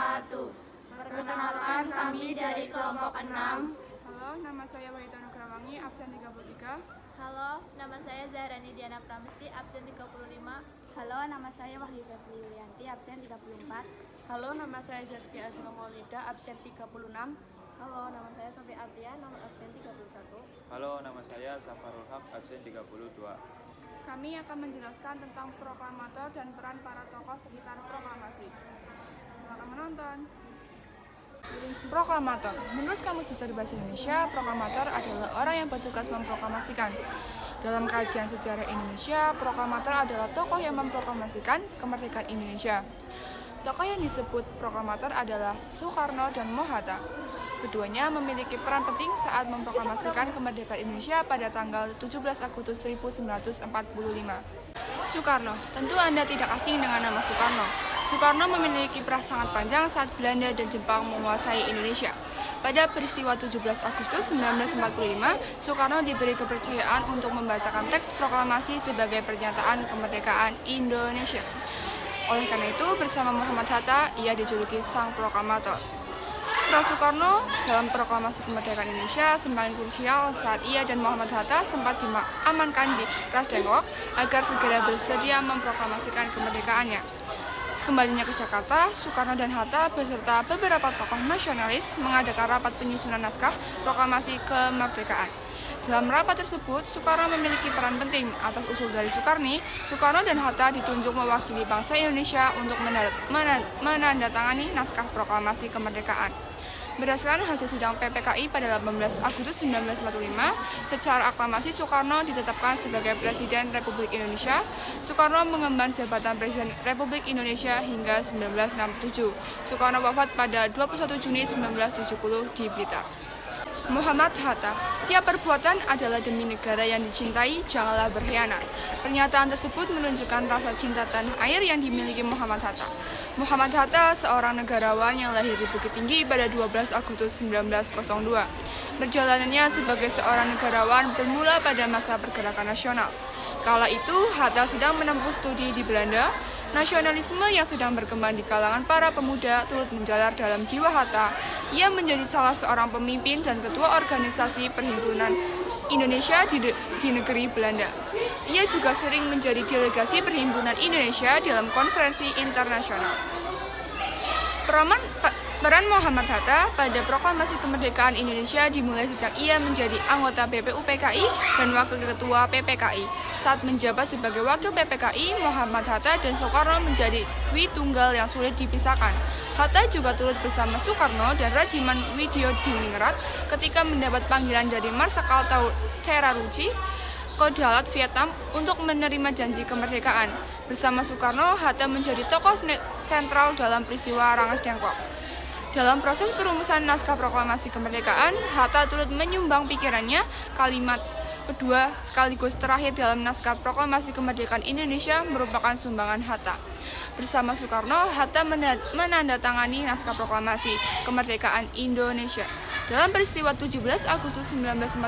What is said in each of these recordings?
wabarakatuh. Perkenalkan, kami dari kelompok 6. Halo, nama saya Walita Nugrawangi, absen 33. Halo, nama saya Zahrani Diana Pramesti, absen 35. Halo, nama saya Wahyu Febri Yulianti, absen 34. Halo, nama saya Zaskia Asma Maulida, absen 36. Halo, nama saya Sofi Artia, nomor absen 31. Halo, nama saya Safarul Haq, absen 32. Kami akan menjelaskan tentang proklamator dan peran para tokoh sekitar proklamasi. Silakan menonton. Proklamator. Menurut Kamus Besar Bahasa Indonesia, proklamator adalah orang yang bertugas memproklamasikan. Dalam kajian sejarah Indonesia, proklamator adalah tokoh yang memproklamasikan kemerdekaan Indonesia. Tokoh yang disebut proklamator adalah Soekarno dan Mohatta. Keduanya memiliki peran penting saat memproklamasikan kemerdekaan Indonesia pada tanggal 17 Agustus 1945. Soekarno, tentu Anda tidak asing dengan nama Soekarno. Soekarno memiliki peran sangat panjang saat Belanda dan Jepang menguasai Indonesia. Pada peristiwa 17 Agustus 1945, Soekarno diberi kepercayaan untuk membacakan teks proklamasi sebagai pernyataan kemerdekaan Indonesia. Oleh karena itu, bersama Muhammad Hatta, ia dijuluki Sang Proklamator. Peran Soekarno dalam proklamasi kemerdekaan Indonesia semakin krusial saat ia dan Muhammad Hatta sempat diamankan di Ras Dengklok agar segera bersedia memproklamasikan kemerdekaannya. Sekembalinya ke Jakarta, Soekarno dan Hatta beserta beberapa tokoh nasionalis mengadakan rapat penyusunan naskah proklamasi kemerdekaan. Dalam rapat tersebut, Soekarno memiliki peran penting. Atas usul dari Soekarni, Soekarno dan Hatta ditunjuk mewakili bangsa Indonesia untuk menandatangani naskah proklamasi kemerdekaan. Berdasarkan hasil sidang PPKI pada 18 Agustus 1945, secara aklamasi Soekarno ditetapkan sebagai Presiden Republik Indonesia. Soekarno mengemban jabatan Presiden Republik Indonesia hingga 1967. Soekarno wafat pada 21 Juni 1970 di Blitar. Muhammad Hatta, setiap perbuatan adalah demi negara yang dicintai, janganlah berkhianat. Pernyataan tersebut menunjukkan rasa cinta tanah air yang dimiliki Muhammad Hatta. Muhammad Hatta seorang negarawan yang lahir di Bukit Tinggi pada 12 Agustus 1902. Perjalanannya sebagai seorang negarawan bermula pada masa pergerakan nasional. Kala itu, Hatta sedang menempuh studi di Belanda. Nasionalisme yang sedang berkembang di kalangan para pemuda turut menjalar dalam jiwa Hatta. Ia menjadi salah seorang pemimpin dan ketua organisasi Perhimpunan Indonesia di negeri Belanda. Ia juga sering menjadi delegasi Perhimpunan Indonesia dalam konferensi internasional. Peran Muhammad Hatta pada proklamasi kemerdekaan Indonesia dimulai sejak ia menjadi anggota BPUPKI dan wakil ketua PPKI. Saat menjabat sebagai wakil PPKI, Muhammad Hatta dan Soekarno menjadi dwi tunggal yang sulit dipisahkan. Hatta juga turut bersama Soekarno dan Regimen Widyodiningrat ketika mendapat panggilan dari Marsikal Terrauchi, Kodalat Vietnam, untuk menerima janji kemerdekaan. Bersama Soekarno, Hatta menjadi tokoh sentral dalam peristiwa Rangas Dengklok. Dalam proses perumusan naskah proklamasi kemerdekaan, Hatta turut menyumbang pikirannya. Kalimat kedua sekaligus terakhir dalam naskah proklamasi kemerdekaan Indonesia merupakan sumbangan Hatta. Bersama Soekarno, Hatta menandatangani naskah proklamasi kemerdekaan Indonesia. Dalam peristiwa 17 Agustus 1945,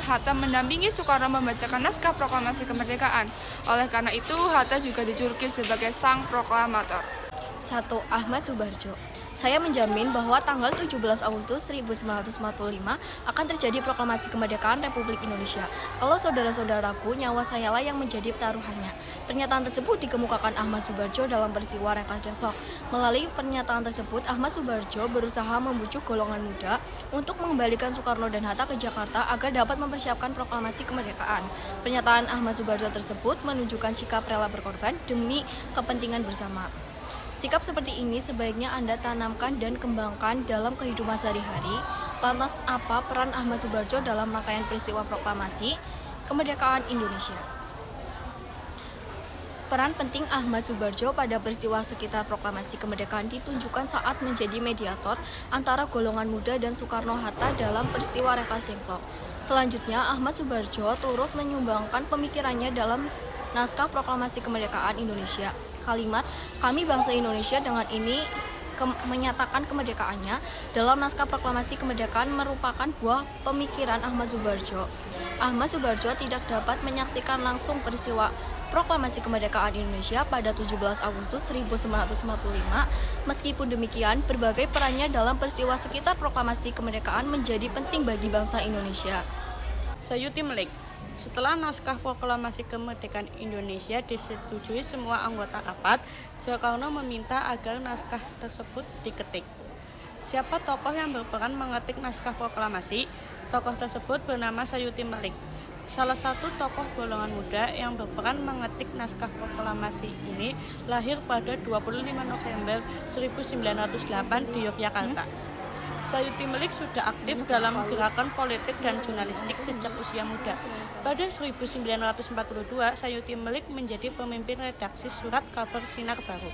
Hatta mendampingi Soekarno membacakan naskah proklamasi kemerdekaan. Oleh karena itu, Hatta juga dijuluki sebagai Sang Proklamator. 1. Ahmad Subarjo. Saya menjamin bahwa tanggal 17 Agustus 1945 akan terjadi proklamasi kemerdekaan Republik Indonesia. Kalau saudara-saudaraku, nyawa sayalah yang menjadi taruhannya. Pernyataan tersebut dikemukakan Ahmad Subarjo dalam peristiwa Rangas Dengklok. Melalui pernyataan tersebut, Ahmad Subarjo berusaha membujuk golongan muda untuk mengembalikan Soekarno dan Hatta ke Jakarta agar dapat mempersiapkan proklamasi kemerdekaan. Pernyataan Ahmad Subarjo tersebut menunjukkan sikap rela berkorban demi kepentingan bersama. Sikap seperti ini sebaiknya Anda tanamkan dan kembangkan dalam kehidupan sehari-hari. Lantas, apa peran Ahmad Subarjo dalam rangkaian peristiwa proklamasi kemerdekaan Indonesia? Peran penting Ahmad Subarjo pada peristiwa sekitar proklamasi kemerdekaan ditunjukkan saat menjadi mediator antara golongan muda dan Soekarno-Hatta dalam peristiwa Rangas Dengklok. Selanjutnya, Ahmad Subarjo turut menyumbangkan pemikirannya dalam naskah proklamasi kemerdekaan Indonesia. Kalimat "Kami bangsa Indonesia" dengan ini menyatakan kemerdekaannya dalam naskah proklamasi kemerdekaan merupakan buah pemikiran Ahmad Subarjo. Ahmad Subarjo tidak dapat menyaksikan langsung peristiwa proklamasi kemerdekaan Indonesia pada 17 Agustus 1945. Meskipun demikian, berbagai perannya dalam peristiwa sekitar proklamasi kemerdekaan menjadi penting bagi bangsa Indonesia. Sayuti Melik. Setelah naskah proklamasi kemerdekaan Indonesia disetujui semua anggota rapat, Soekarno meminta agar naskah tersebut diketik. Siapa tokoh yang berperan mengetik naskah proklamasi? Tokoh tersebut bernama Sayuti Melik. Salah satu tokoh golongan muda yang berperan mengetik naskah proklamasi ini lahir pada 25 November 1908 di Yogyakarta. Sayuti Melik sudah aktif dalam gerakan politik dan jurnalistik sejak usia muda. Pada 1942, Sayuti Melik menjadi pemimpin redaksi surat kabar Sinar Baru.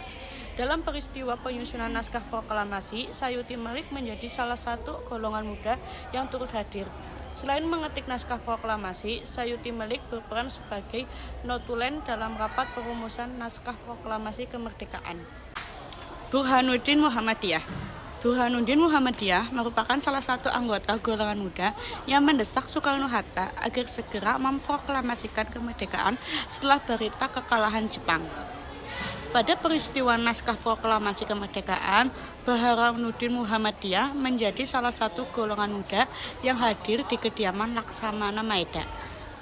Dalam peristiwa penyusunan naskah proklamasi, Sayuti Melik menjadi salah satu golongan muda yang turut hadir. Selain mengetik naskah proklamasi, Sayuti Melik berperan sebagai notulen dalam rapat perumusan naskah proklamasi kemerdekaan. Burhanuddin Muhammadiyah. Burhanuddin Muhammadiyah merupakan salah satu anggota golongan muda yang mendesak Soekarno-Hatta agar segera memproklamasikan kemerdekaan setelah berita kekalahan Jepang. Pada peristiwa naskah proklamasi kemerdekaan, Burhanuddin Muhammadiyah menjadi salah satu golongan muda yang hadir di kediaman Laksamana Maeda.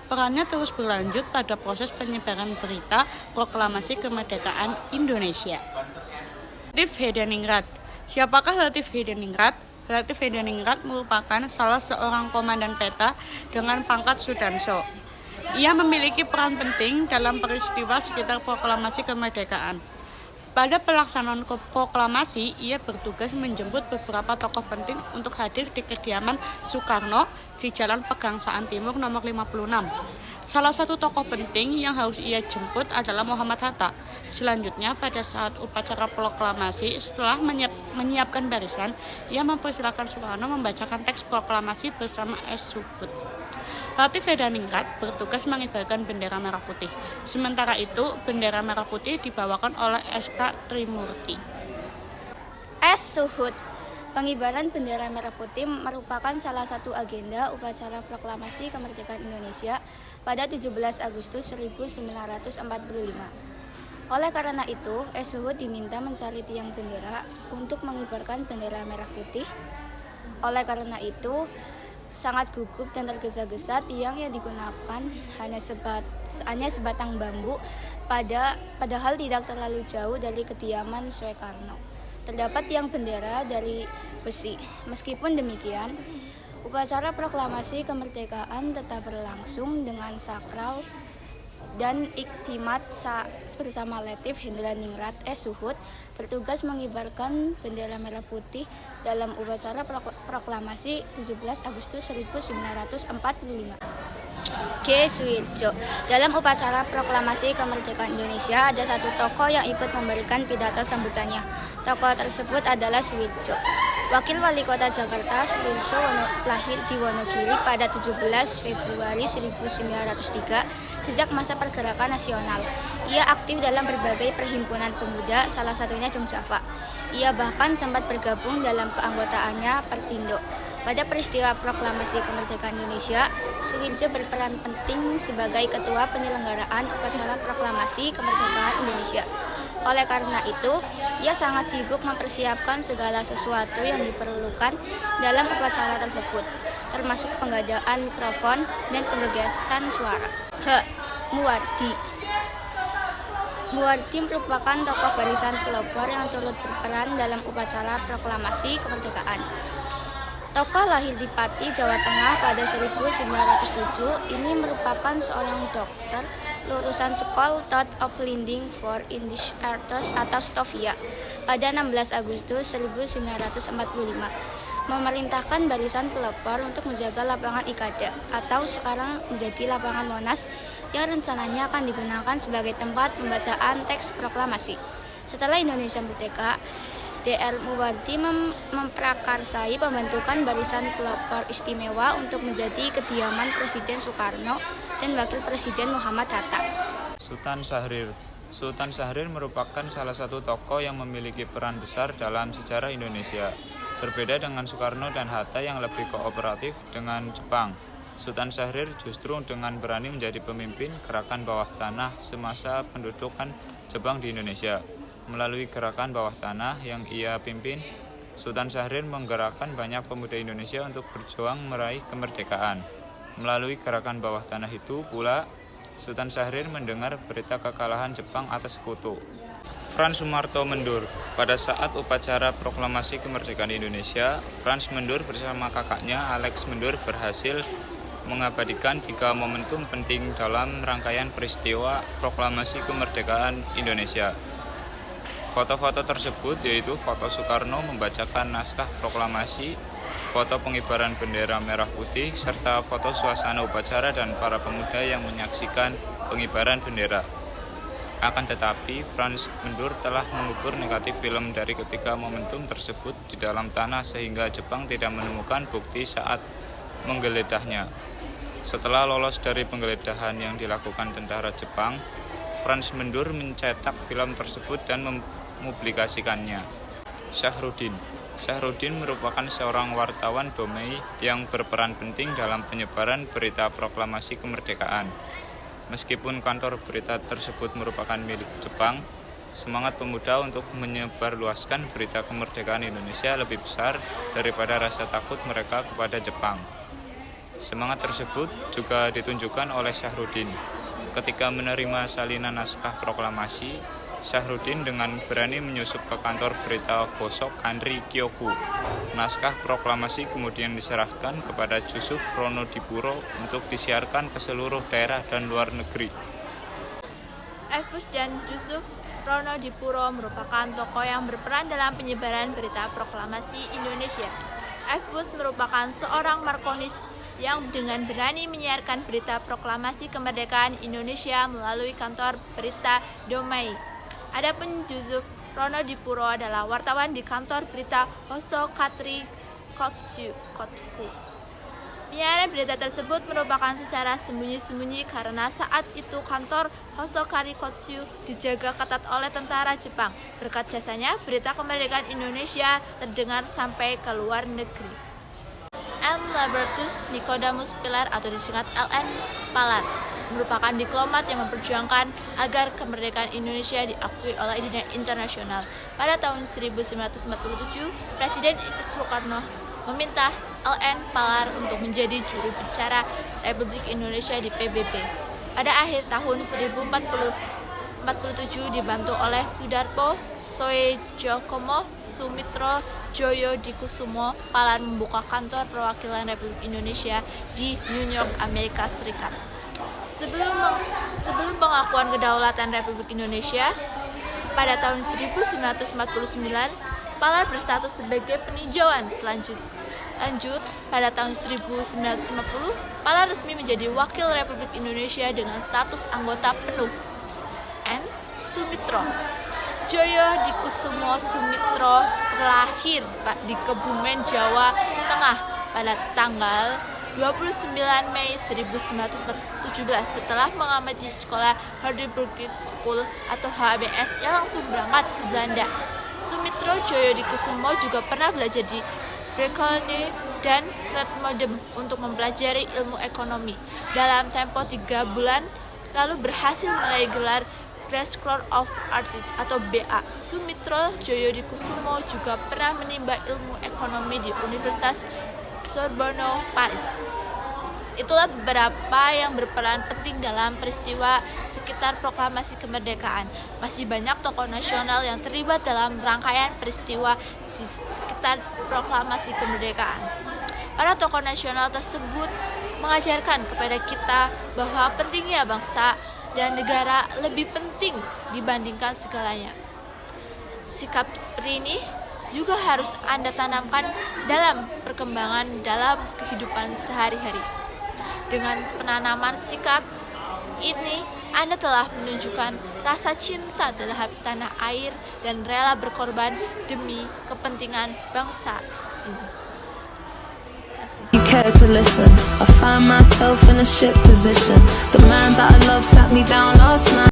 Perannya terus berlanjut pada proses penyebaran berita proklamasi kemerdekaan Indonesia. Latif Hadiningrat. Siapakah Latif Hadiningrat? Latif Hadiningrat merupakan salah seorang komandan peta dengan pangkat Sudanso. Ia memiliki peran penting dalam peristiwa sekitar proklamasi kemerdekaan. Pada pelaksanaan proklamasi, ia bertugas menjemput beberapa tokoh penting untuk hadir di kediaman Soekarno di Jalan Pegangsaan Timur nomor 56. Salah satu tokoh penting yang harus ia jemput adalah Muhammad Hatta. Selanjutnya, pada saat upacara proklamasi, setelah menyiapkan barisan, ia mempersilakan Soekarno membacakan teks proklamasi bersama S. Subud. Latif Hadiningrat bertugas mengibarkan bendera merah putih. Sementara itu, bendera merah putih dibawakan oleh S.K. Trimurti. S. Suhud. Pengibaran bendera merah putih merupakan salah satu agenda upacara proklamasi kemerdekaan Indonesia pada 17 Agustus 1945. Oleh karena itu, S. Suhud diminta mencari tiang bendera untuk mengibarkan bendera merah putih. Oleh karena itu, sangat gugup dan tergesa-gesa tiang yang digunakan hanya sebatang bambu padahal tidak terlalu jauh dari kediaman Soekarno. Terdapat tiang bendera dari besi. Meskipun demikian, upacara proklamasi kemerdekaan tetap berlangsung dengan sakral dan iktimat bersama Latif Hadiningrat S. Suhud bertugas mengibarkan bendera merah putih dalam upacara proklamasi 17 Agustus 1945. G. Suwirjo. Dalam upacara proklamasi kemerdekaan Indonesia ada satu tokoh yang ikut memberikan pidato sambutannya. Tokoh tersebut adalah Suwirjo. Wakil Wali Kota Jakarta, Suwirjo lahir di Wonogiri pada 17 Februari 1903. Sejak masa pergerakan nasional, ia aktif dalam berbagai perhimpunan pemuda, salah satunya Jongjawa. Ia bahkan sempat bergabung dalam keanggotaannya Pertindo. Pada peristiwa proklamasi kemerdekaan Indonesia, Suwirjo berperan penting sebagai ketua penyelenggaraan upacara proklamasi kemerdekaan Indonesia. Oleh karena itu, ia sangat sibuk mempersiapkan segala sesuatu yang diperlukan dalam upacara tersebut, termasuk pengadaan mikrofon dan penggasan suara. H. Muwardi. Muwardi merupakan tokoh barisan pelopor yang turut berperan dalam upacara proklamasi kemerdekaan. Tokoh lahir di Pati, Jawa Tengah pada 1907, ini merupakan seorang dokter lulusan School of Leading for English Arts atau STOVIA pada 16 Agustus 1945. Memerintahkan barisan pelopor untuk menjaga lapangan Ikada atau sekarang menjadi lapangan Monas yang rencananya akan digunakan sebagai tempat pembacaan teks proklamasi. Setelah Indonesia merdeka, Dr. Muwardi memprakarsai pembentukan barisan pelopor istimewa untuk menjadi kediaman Presiden Soekarno dan Wakil Presiden Muhammad Hatta. Sultan Syahrir. Sultan Syahrir merupakan salah satu tokoh yang memiliki peran besar dalam sejarah Indonesia. Berbeda dengan Soekarno dan Hatta yang lebih kooperatif dengan Jepang, Sultan Syahrir justru dengan berani menjadi pemimpin gerakan bawah tanah semasa pendudukan Jepang di Indonesia. Melalui gerakan bawah tanah yang ia pimpin, Sultan Syahrir menggerakkan banyak pemuda Indonesia untuk berjuang meraih kemerdekaan. Melalui gerakan bawah tanah itu pula, Sultan Syahrir mendengar berita kekalahan Jepang atas Sekutu. Frans Sumarto mundur. Pada saat upacara proklamasi kemerdekaan Indonesia, Frans mundur bersama kakaknya Alex Mundur berhasil mengabadikan 3 momentum penting dalam rangkaian peristiwa proklamasi kemerdekaan Indonesia. Foto-foto tersebut yaitu foto Soekarno membacakan naskah proklamasi, foto pengibaran bendera merah putih, serta foto suasana upacara dan para pemuda yang menyaksikan pengibaran bendera. Akan tetapi, Frans Mundur telah mengubur negatif film dari ketiga momentum tersebut di dalam tanah sehingga Jepang tidak menemukan bukti saat menggeledahnya. Setelah lolos dari penggeledahan yang dilakukan tentara Jepang, Frans Mundur mencetak film tersebut dan mempublikasikannya. Syahrudin merupakan seorang wartawan Domei yang berperan penting dalam penyebaran berita proklamasi kemerdekaan. Meskipun kantor berita tersebut merupakan milik Jepang, semangat pemuda untuk menyebarluaskan berita kemerdekaan Indonesia lebih besar daripada rasa takut mereka kepada Jepang. Semangat tersebut juga ditunjukkan oleh Syahrudin. Ketika menerima salinan naskah proklamasi, Syahrudin dengan berani menyusup ke kantor berita Hosok Kanri Kyoku. Naskah proklamasi kemudian diserahkan kepada Jusuf Pronodipuro untuk disiarkan ke seluruh daerah dan luar negeri. Aifus dan Jusuf Pronodipuro merupakan tokoh yang berperan dalam penyebaran berita proklamasi Indonesia. Aifus merupakan seorang Markonis yang dengan berani menyiarkan berita proklamasi kemerdekaan Indonesia melalui kantor berita Domei. Adapun Jusuf Pronodipuro adalah wartawan di kantor berita Hosokatri Kotku. Penyiaran berita tersebut merupakan secara sembunyi-sembunyi karena saat itu kantor Hosokari Kotsu dijaga ketat oleh tentara Jepang. Berkat jasanya, berita kemerdekaan Indonesia terdengar sampai ke luar negeri. M. Labertus Nicodemus Pilar atau disingkat LN Palar merupakan diplomat yang memperjuangkan agar kemerdekaan Indonesia diakui oleh dunia internasional. Pada tahun 1947, Presiden Soekarno meminta LN Palar untuk menjadi juru bicara Republik Indonesia di PBB. Pada akhir tahun 1947 dibantu oleh Sudarpo Soejokumo Sumitro Djoyodikusumo, Palar membuka kantor perwakilan Republik Indonesia di New York, Amerika Serikat. Sebelum pengakuan kedaulatan Republik Indonesia, pada tahun 1949, Palar berstatus sebagai peninjauan lanjut. Pada tahun 1950, Palar resmi menjadi wakil Republik Indonesia dengan status anggota penuh. N. Sumitro Djoyodikusumo Sumitro terlahir di Kebumen, Jawa Tengah pada tanggal 29 Mei 1917. Setelah mengamati sekolah Heidelberg School atau HBS, ia langsung berangkat ke Belanda. Sumitro Djoyodikusumo juga pernah belajar di Breukelen dan Redmondem untuk mempelajari ilmu ekonomi. Dalam tempo 3 bulan, lalu berhasil meraih gelar Bachelor of Arts atau BA. Sumitro Djoyodikusumo juga pernah menimba ilmu ekonomi di Universitas Sorbonne, Paris. Itulah beberapa yang berperan penting dalam peristiwa sekitar proklamasi kemerdekaan. Masih banyak tokoh nasional yang terlibat dalam rangkaian peristiwa di sekitar proklamasi kemerdekaan. Para tokoh nasional tersebut mengajarkan kepada kita bahwa pentingnya bangsa dan negara lebih penting dibandingkan segalanya. Sikap seperti ini juga harus Anda tanamkan dalam perkembangan dalam kehidupan sehari-hari. Dengan penanaman sikap ini, Anda telah menunjukkan rasa cinta terhadap tanah air dan rela berkorban demi kepentingan bangsa ini. You care to listen. I find myself in a shit position. The man that I love sat me down last night.